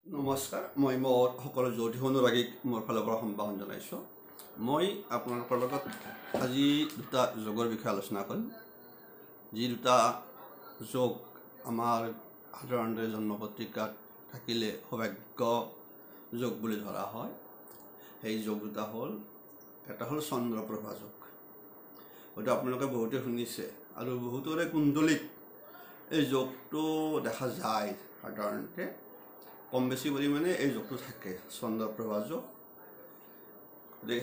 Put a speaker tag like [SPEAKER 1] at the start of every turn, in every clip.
[SPEAKER 1] নমস্কাৰ মই মোৰ সকলো জ্যোতিষ অনুৰাগীক মোৰ ফালৰ পৰা সম্ভাষণ জনাইছোঁ। মই আপোনালোকৰ লগত আজি দুটা যোগৰ বিষয়ে আলোচনা কৰিম। যি দুটা যোগ আমাৰ সাধাৰণতে জন্ম পত্ৰিকাত থাকিলে সৌভাগ্য যোগ বুলি ধৰা হয়। সেই যোগ দুটা হ'ল, এটা হ'ল চন্দ্ৰপ্ৰভা যোগ, হয়তো আপোনালোকে বহুতে শুনিছে, আৰু বহুতৰে কুণ্ডলীত এই যোগটো দেখা যায়। সাধাৰণতে কম বেছি পৰিমাণে এই যোগটো থাকে, চন্দ্ৰপ্ৰভা যোগ।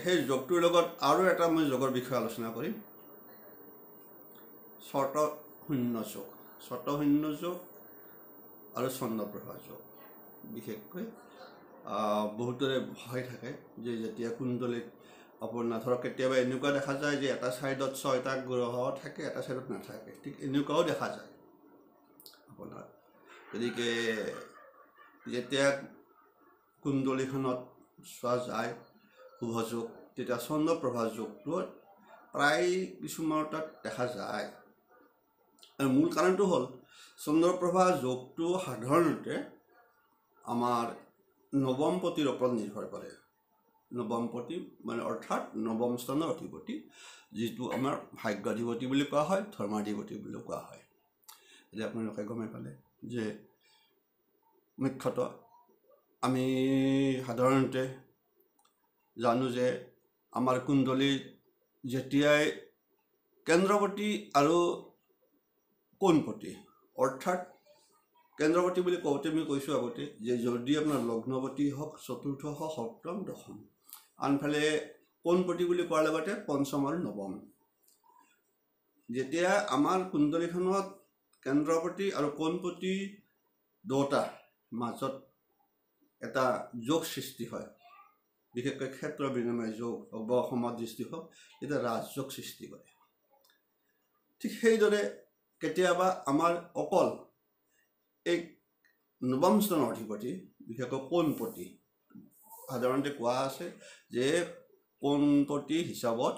[SPEAKER 1] সেই যোগটোৰ লগত আৰু এটা মই যোগৰ বিষয়ে আলোচনা কৰিম, শতশূন্য যোগ। শতশূন্য যোগ আৰু চন্দ্ৰপ্ৰভা যোগ বিশেষকৈ বহুতৰে ভয় থাকে যে যেতিয়া কুণ্ডলীত আপোনাৰ ধৰক কেতিয়াবা এনেকুৱা দেখা যায় যে এটা ছাইডত 6টা গ্ৰহ থাকে, এটা ছাইডত নাথাকে, ঠিক এনেকুৱাও দেখা যায় আপোনাৰ। গতিকে যেতিয়া কুণ্ডলীখনত চোৱা যায় শুভ যোগ, তেতিয়া চন্দ্ৰপ্ৰভা যোগটোত প্ৰায় কিছুমানৰ তাত দেখা যায়। আৰু মূল কাৰণটো হ'ল চন্দ্ৰপ্ৰভা যোগটো সাধাৰণতে আমাৰ নৱমপতিৰ ওপৰত নিৰ্ভৰ কৰে। নৱমপতি মানে অৰ্থাৎ নৱম স্থানৰ অধিপতি, যিটো আমাৰ ভাগ্যাধিপতি বুলি কোৱা হয়, ধৰ্মাধিপতি বুলি কোৱা হয়। এতিয়া আপোনালোকে গমে পালে যে মুখ্যতঃ আমি সাধাৰণতে জানো যে আমাৰ কুণ্ডলীত যেতিয়াই কেন্দ্ৰপতি আৰু কোণপতি, অৰ্থাৎ কেন্দ্ৰপতি বুলি কওঁতে আমি কৈছোঁ আগতে যে যদি আপোনাৰ লগ্নপতি হওক, চতুৰ্থ হওক, সপ্তম, দশম, আনফালে কোণপতি বুলি কোৱাৰ লগতে পঞ্চম আৰু নৱম। যেতিয়া আমাৰ কুণ্ডলীখনত কেন্দ্ৰপতি আৰু কোণপতি দুটা মাজত এটা যোগ সৃষ্টি হয়, বিশেষকৈ ক্ষেত্ৰ বিনিময় যোগ হওক বা সমাদৃষ্টি হওক, তেতিয়া ৰাজযোগ সৃষ্টি কৰে। ঠিক সেইদৰে কেতিয়াবা আমাৰ অকল এই নৱম স্থানৰ অধিপতি, বিশেষকৈ কোণপতি, সাধাৰণতে কোৱা আছে যে কোণপতি হিচাপত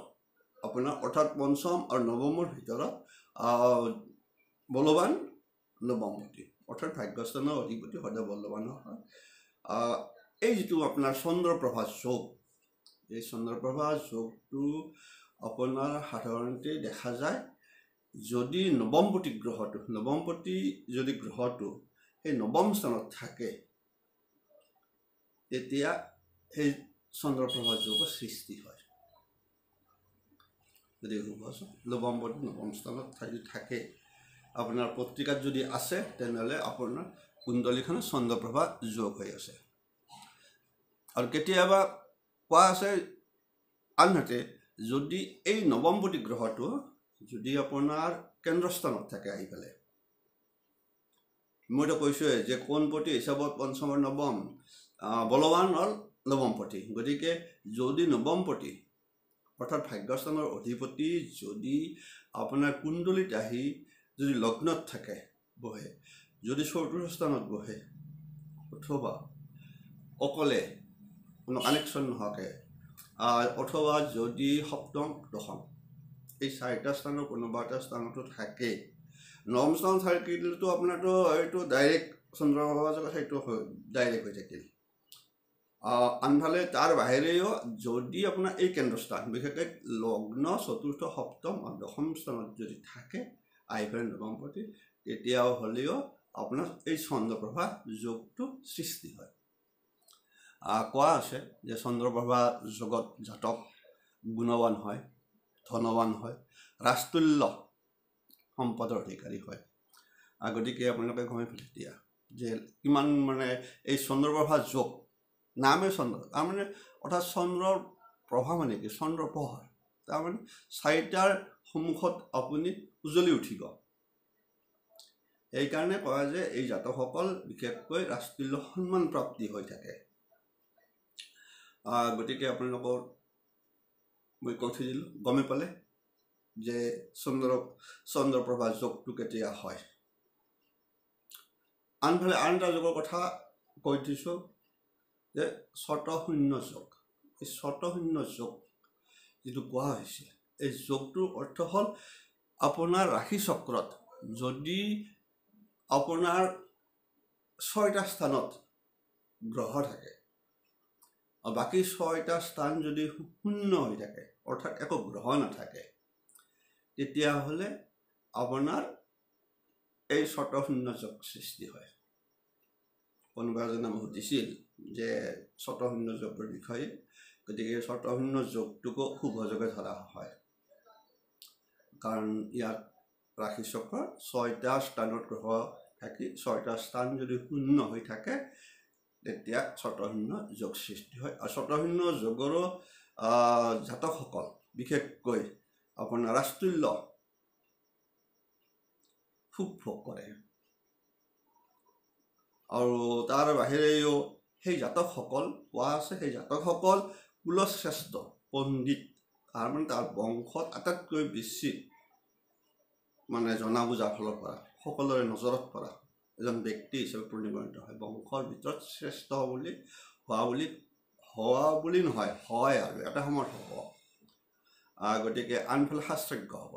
[SPEAKER 1] আপোনাৰ অৰ্থাৎ পঞ্চম আৰু নৱমৰ ভিতৰত বলৱান নৱমপতি, অৰ্থাৎ ভাগ্যস্থানৰ অধিপতি সদায় বলৱান হয়। এই যিটো আপোনাৰ চন্দ্ৰপ্ৰভা যোগ, এই চন্দ্ৰপ্ৰভা যোগটো আপোনাৰ সাধাৰণতে দেখা যায় যদি নৱমপতি যদি গ্ৰহটো সেই নৱম স্থানত থাকে, তেতিয়া সেই চন্দ্ৰপ্ৰভা যোগৰ সৃষ্টি হয়। যদি নৱমপতি নৱম স্থানত থাকে, আপোনাৰ পত্ৰিকাত যদি আছে, তেনেহ'লে আপোনাৰ কুণ্ডলীখনত চন্দ্ৰপ্ৰভা যোগ হৈ আছে। আৰু কেতিয়াবা কোৱা আছে আনহাতে যদি এই নৱমপতি গ্ৰহটো যদি আপোনাৰ কেন্দ্ৰস্থানত থাকে আহি পেলাই, মইতো কৈছোঁৱে যে কোণপতি হিচাপত পঞ্চম আৰু নৱম, বলৱান হ'ল নৱমপতি। গতিকে যদি নৱমপতি অৰ্থাৎ ভাগ্যস্থানৰ অধিপতি যদি আপোনাৰ কুণ্ডলীত আহি যদি লগ্নত থাকে বহে, যদি চতুৰ্থ স্থানত বহে, অথবা অকলে কোনো কানেকশ্যন নোহোৱাকৈ, অথবা যদি সপ্তম, দশম, এই 4টা স্থানৰ কোনোবা এটা স্থানতো থাকে, নৱম স্থানত থাকিলেতো আপোনাৰতো এইটো ডাইৰেক্ট চন্দ্ৰপ্ৰভা যোগ সেইটো ডাইৰেক্ট হৈ থাকিল। আনফালে তাৰ বাহিৰেও যদি আপোনাৰ এই কেন্দ্ৰস্থান, বিশেষকৈ লগ্ন, চতুৰ্থ, সপ্তম আৰু দশম স্থানত যদি থাকে আহি পেলাই নৱমপতি, তেতিয়াও হ'লেও আপোনাৰ এই চন্দ্ৰপ্ৰভা যোগটো সৃষ্টি হয়। কোৱা আছে যে চন্দ্ৰপ্ৰভা যোগত জাতক গুণৱান হয়, ধনৱান হয়, ৰাজতুল্য সম্পদৰ অধিকাৰী হয়। গতিকে আপোনালোকে গমে পালে এতিয়া যে কিমান মানে এই চন্দ্ৰপ্ৰভা যোগ, নামে চন্দ্ৰ, তাৰমানে অৰ্থাৎ চন্দ্ৰৰ প্ৰভা মানে কি, চন্দ্ৰ পোহৰ, তাৰমানে 4টাৰ সন্মুখত আপুনি উজ্বলি উঠিব। সেইকাৰণে কয় যে এই জাতকসকল বিশেষকৈ ৰাজতুল্য সন্মান প্ৰাপ্তি হৈ থাকে। গতিকে আপোনালোকৰ মই কৈ থৈ দিলোঁ, গমে পালে যে চন্দ্ৰপ্ৰভা যোগটো কেতিয়া হয়। আনফালে আন এটা যোগৰ কথা কৈ দিছোঁ যে শতশূন্য যোগ। এই শতশূন্য যোগ যিটো কোৱা হৈছে, এই যোগটোৰ অৰ্থ হ'ল আপোনাৰ ৰাশি চক্ৰত যদি আপোনাৰ 6টা স্থানত গ্ৰহ থাকে আৰু বাকী 6টা স্থান যদি শূন্য হৈ থাকে অৰ্থাৎ একো গ্ৰহ নাথাকে তেতিয়াহ'লে আপোনাৰ এই শতশূন্য যোগ সৃষ্টি হয় কোনোবা এজনে মোক সুধিছিল যে শতশূন্য যোগৰ বিষয়ে গতিকে শতশূন্য যোগটোকো শুভ যোগে ধৰা হয় কাৰণ ইয়াত ৰাশি চক্ৰৰ 6টা স্থানত গ্ৰহ থাকি 6টা স্থান যদি শূন্য হৈ থাকে তেতিয়া শতশূন্য যোগ সৃষ্টি হয় আৰু শতশূন্য যোগৰো জাতকসকল বিশেষকৈ আপোনাৰ ৰাজতুল্য সুখ ভোগ কৰে আৰু তাৰ বাহিৰেও সেই জাতকসকল কোৱা আছে সেই জাতকসকল কুলশ্ৰেষ্ঠ পণ্ডিত তাৰমানে তাৰ বংশত আটাইতকৈ বেছি মানে জনা বুজাৰ ফালৰ পৰা সকলোৰে নজৰত পৰা এজন ব্যক্তি হিচাপে পৰিগণিত হয় বংশৰ ভিতৰত শ্ৰেষ্ঠ হোৱা বুলি নহয় হয় আৰু এটা সময়ত হ'ব গতিকে আনফালে শাস্ত্ৰজ্ঞ হ'ব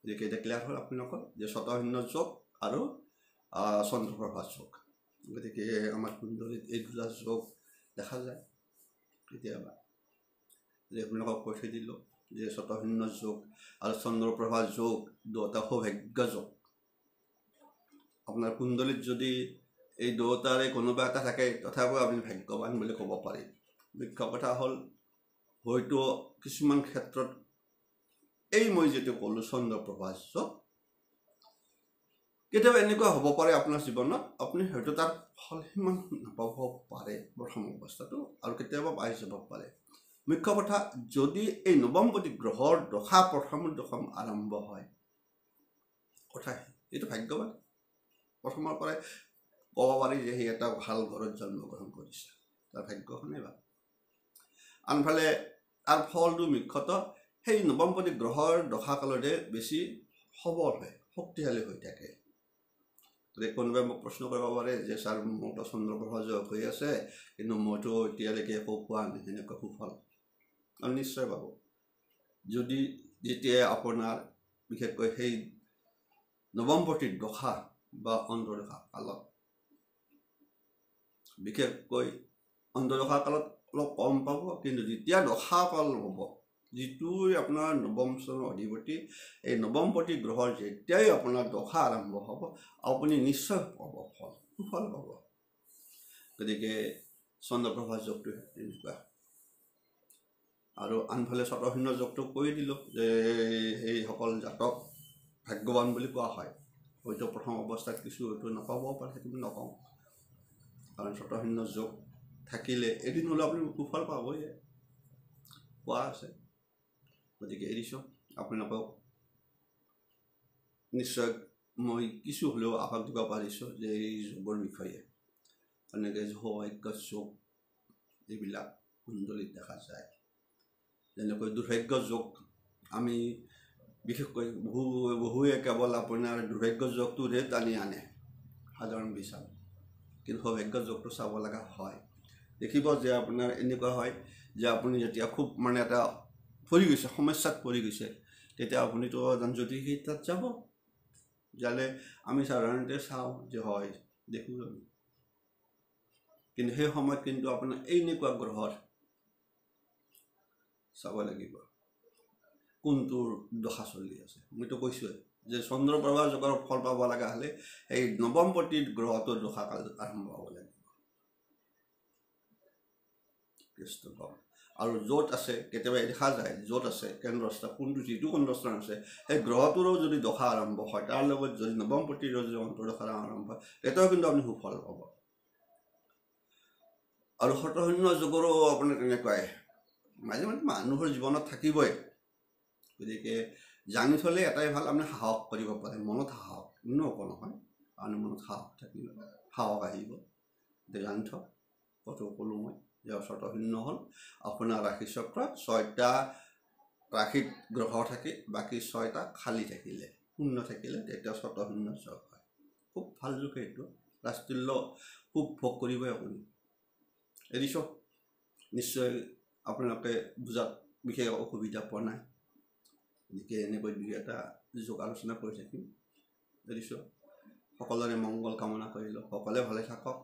[SPEAKER 1] গতিকে এতিয়া ক্লিয়াৰ হ'ল আপোনালোকৰ যে শতশূন্য যোগ আৰু চন্দ্ৰপ্ৰভা যোগ গতিকে আমাৰ কুণ্ডলীত এই দুটা যোগ দেখা যায় কেতিয়াবা যে আপোনালোকক কৈ থৈ দিলোঁ যে শতশূন্য যোগ আৰু চন্দ্ৰপ্ৰভা যোগ দুটা সৌভাগ্য যোগ আপোনাৰ কুণ্ডলীত যদি এই দুটাৰে কোনোবা এটা থাকে তথাপিও আপুনি ভাগ্যৱান বুলি ক'ব পাৰি মুখ্য কথা হ'ল হয়তো কিছুমান ক্ষেত্ৰত এই মই যিটো ক'লোঁ চন্দ্ৰপ্ৰভা যোগ কেতিয়াবা এনেকুৱা হ'ব পাৰে আপোনাৰ জীৱনত আপুনি হয়তো তাৰ ফল সিমান নাপাব পাৰে প্ৰথম অৱস্থাটো আৰু কেতিয়াবা পাই যাব পাৰে মুখ্য কথা যদি এই নৱমপতি গ্ৰহৰ দশা প্ৰথম আৰম্ভ হয় কথা এইটো ভাগ্যৱান প্ৰথমৰ পৰাই ক'ব পাৰি যে সি এটা ভাল ঘৰত জন্মগ্ৰহণ কৰিছে তাৰ ভাগ্যখনেই ভাল আনফালে তাৰ ফলটো মুখ্যতঃ সেই নৱমপতি গ্ৰহৰ দশাকালতে বেছি সবল হয় শক্তিশালী হৈ থাকে গতিকে কোনোবাই মোক প্ৰশ্ন কৰিব পাৰে যে ছাৰ মোৰতো চন্দ্ৰপ্ৰভা যোগ হৈ আছে কিন্তু মইতো এতিয়ালৈকে একো পোৱা নাই সেনেকুৱা সুফল আৰু নিশ্চয় পাব যদি যেতিয়া আপোনাৰ বিশেষকৈ সেই নৱমপতিৰ দশা বা অন্তৰ্দশা কালত বিশেষকৈ অন্তৰ্দশা কালত অলপ কম পাব কিন্তু যেতিয়া দশা কাল হ'ব যিটো আপোনাৰ নৱম চনৰ অধিপতি এই নৱমপতি গ্ৰহৰ যেতিয়াই আপোনাৰ দশা আৰম্ভ হ'ব আপুনি নিশ্চয় পাব ফল সুফল পাব গতিকে চন্দ্ৰপ্ৰভা যোগটো এনেকুৱা আৰু আনফালে শতশূন্য যোগটো কৈ দিলোঁ যে সেইসকল জাতক ভাগ্যৱান বুলি কোৱা হয় হয়তো প্ৰথম অৱস্থাত কিছু হয়তো নাপাবও পাৰে সেইটো নকওঁ কাৰণ শতশূন্য যোগ থাকিলে এদিন হ'লে আপুনি সুফল পাবই পোৱা আছে গতিকে এৰিছোঁ আপোনালোকক নিশ্চয় মই কিছু হ'লেও আভাস দিব পাৰিছোঁ যে এই যোগৰ বিষয়ে এনেকৈ সৌভাগ্য যোগ এইবিলাক কুণ্ডলীত দেখা যায় যেনেকৈ দুৰ্ভাগ্য যোগ আমি বিশেষকৈ বহুৱে কেৱল আপোনাৰ দুৰ্ভাগ্য যোগটোহে টানি আনে সাধাৰণ বিচাৰ কিন্তু সৌভাগ্য যোগটো চাব লগা হয় দেখিব যে আপোনাৰ এনেকুৱা হয় যে আপুনি যেতিয়া খুব মানে এটা পৰি গৈছে সমস্যাত পৰি গৈছে তেতিয়া আপুনিতো এজন জ্যোতিষী তাত যাব যালে আমি সাধাৰণতে চাওঁ যে হয় দেখোঁ কিন্তু সেই সময়ত কিন্তু আপোনাৰ এনেকুৱা গ্ৰহৰ চাব লাগিব কোনটোৰ দশা চলি আছে মইতো কৈছোঁৱে যে চন্দ্ৰপ্ৰভা যোগৰ ফল পাব লগা হ'লে এই নৱমপতি গ্ৰহটোৰ দশাকাল আৰম্ভ হ'ব লাগিব আৰু য'ত আছে কেতিয়াবা দেখা যায় য'ত আছে কেন্দ্ৰস্থান কোনটো যিটো কেন্দ্ৰস্থান আছে সেই গ্ৰহটোৰো যদি দশা আৰম্ভ হয় তাৰ লগত যদি নৱমপতিৰো যদি অন্তৰ্দশা আৰম্ভ হয় তেতিয়াও কিন্তু আপুনি সুফল পাব আৰু শতশূন্য যোগৰো আপোনাৰ তেনেকুৱাই মাজে মাজে মানুহৰ জীৱনত থাকিবই গতিকে জানি থ'লে এটাই ভাল আপুনি সাহস কৰিব পাৰে মনত সাহস একো নহয় আপোনাৰ মনত সাহস থাকিব সাহস আহিব এতিয়া জানি থওক কত ক'লোঁ মই যে শতশূন্য হ'ল আপোনাৰ ৰাশি চক্ৰত 6টা ৰাশিত গ্ৰহ থাকে বাকী 6টা খালী থাকিলে শূন্য থাকিলে তেতিয়া শতশূন্য যোগ হয় খুব ভাল যোগ এইটো ৰাজতুল্য খুব ভোগ কৰিবই আপুনি এৰিছোঁ নিশ্চয় আপোনালোকে বুজাত বিশেষ অসুবিধা পোৱা নাই গতিকে এনেকৈ দুই এটা যোগ আলোচনা কৰি থাকিম এৰিছোঁ সকলোৰে মংগল কামনা কৰিলোঁ সকলোৱে ভালে থাকক